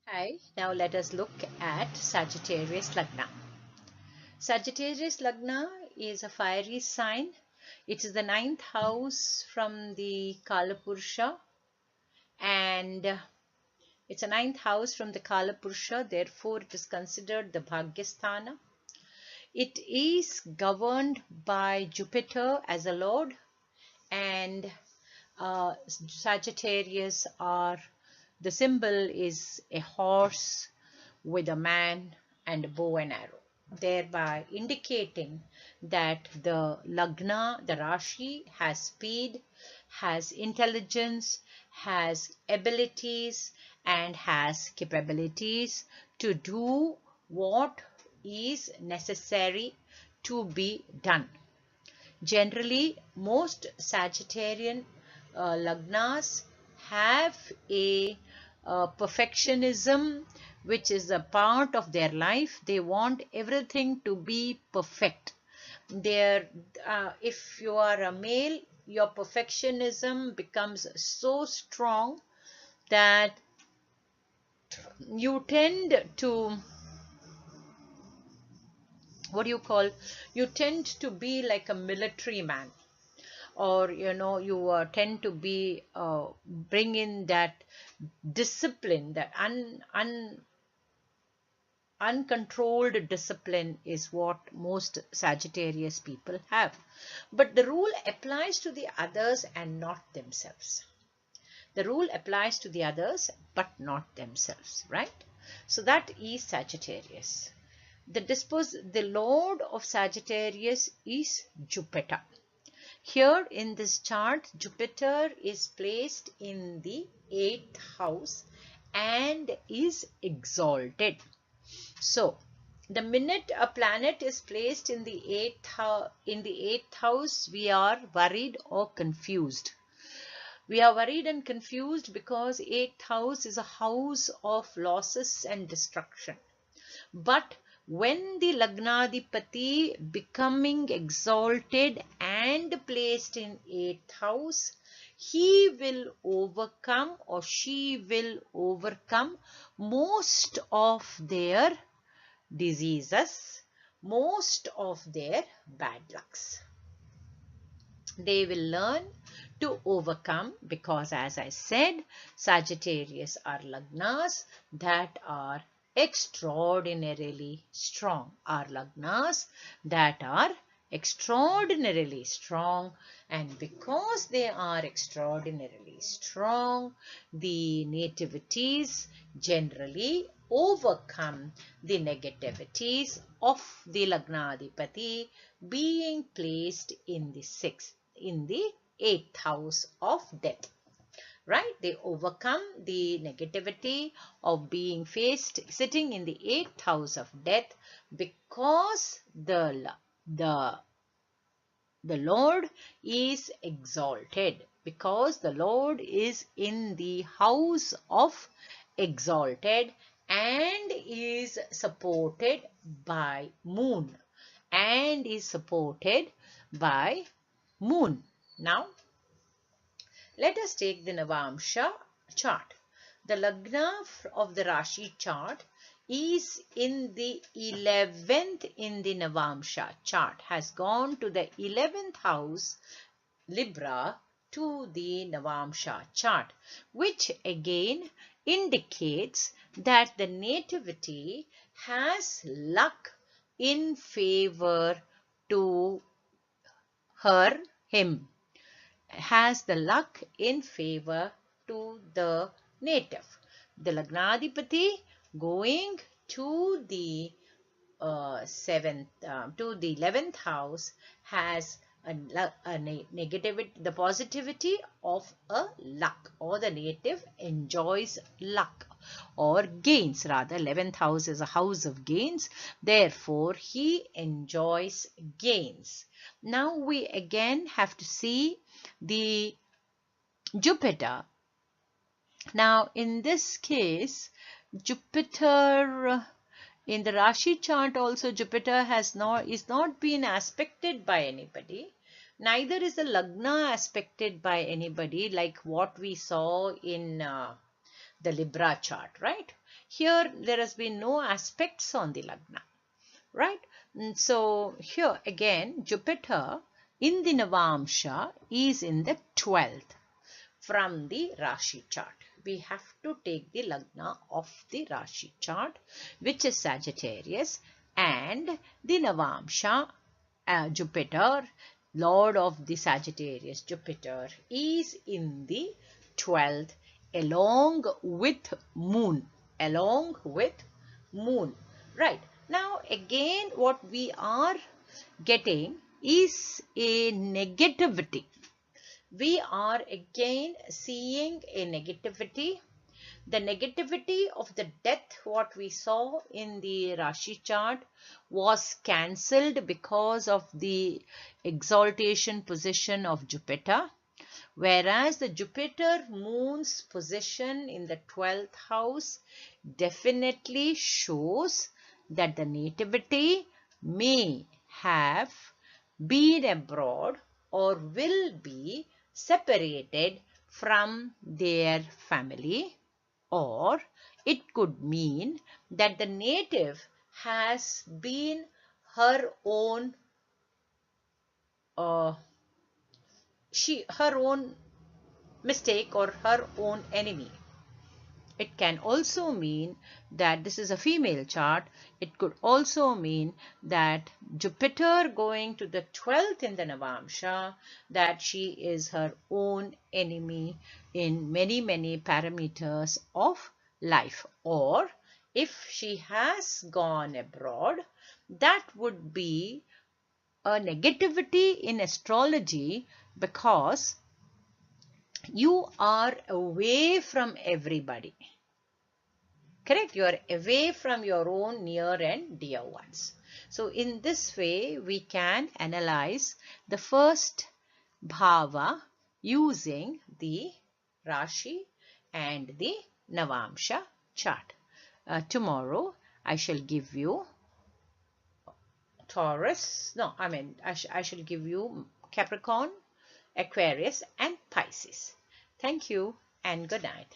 Hi, now let us look at Sagittarius Lagna. Sagittarius Lagna is a fiery sign. It is the ninth house from the Kalapurusha, and it's a ninth house from the Kalapurusha, therefore it is considered the Bhagyasthana. It is governed by Jupiter as a lord, and Sagittarius are the symbol is a horse with a man and a bow and arrow, thereby indicating that the Lagna, the Rashi, has speed, has intelligence, has abilities, and has capabilities to do what is necessary to be done. Generally, most Sagittarian Lagnas have a perfectionism which is a part of their life. They want everything to be perfect. If you are a male, your perfectionism becomes so strong that you tend to you tend to be like a military man, or you tend to be bring in that discipline, that uncontrolled discipline is what most Sagittarius people have. But the rule applies to the others and not themselves. The rule applies to the others but not themselves, right? So that is Sagittarius. The lord of Sagittarius is Jupiter. Here in this chart, Jupiter is placed in the 8th house and is exalted. So, the minute a planet is placed in the 8th house, we are worried or confused. We are worried and confused because 8th house is a house of losses and destruction. But when the Lagnadipati becoming exalted and placed in 8th house, he will overcome or she will overcome most of their diseases, most of their bad lucks. They will learn to overcome, because as I said, Sagittarius are Lagnas that are extraordinarily strong, are Lagnas that are extraordinarily strong, and because they are extraordinarily strong, the nativities generally overcome the negativities of the Lagnadipati being placed in the 8th house of death. Right? They overcome the negativity of being sitting in the 8th house of death, because the Lord is exalted, because the Lord is in the house of exalted and is supported by moon, Now, let us take the Navamsha chart. The Lagna of the Rashi chart is in the 11th in the Navamsha chart, has gone to the 11th house, Libra, to the Navamsha chart, which again indicates that the nativity has luck in favor to him, has the luck in favor to the native. The Lagnadipati going to the 11th house has the positivity of a luck, or the native enjoys luck or gains. Rather, 11th house is a house of gains, therefore he enjoys gains. Now we again have to see the Jupiter. Now in this case, Jupiter, in the Rashi chart also, Jupiter is not been aspected by anybody. Neither is the Lagna aspected by anybody, like what we saw in the Libra chart, right? Here there has been no aspects on the Lagna, right? And so here again Jupiter in the Navamsha is in the 12th from the Rashi chart. We have to take the Lagna of the Rashi chart, which is Sagittarius, and the Navamsha, Jupiter, Lord of the Sagittarius, Jupiter, is in the 12th along with Moon. Along with Moon. Right. Now again what we are getting is a negativity. We are again seeing a negativity. The negativity of the death, what we saw in the Rashi chart, was cancelled because of the exaltation position of Jupiter. Whereas the Jupiter Moon's position in the 12th house definitely shows that the nativity may have been abroad or will be separated from their family, or it could mean that the native has been her own her own mistake or her own enemy. It can also mean that this is a female chart. It could also mean that Jupiter going to the 12th in the Navamsha, that she is her own enemy in many, many parameters of life. Or if she has gone abroad, that would be a negativity in astrology, because you are away from everybody. Correct? You are away from your own near and dear ones. So in this way, we can analyze the first bhava using the Rashi and the Navamsha chart. Tomorrow, I shall give you Taurus. No, I shall give you Capricorn, Aquarius and Pisces. Thank you and good night.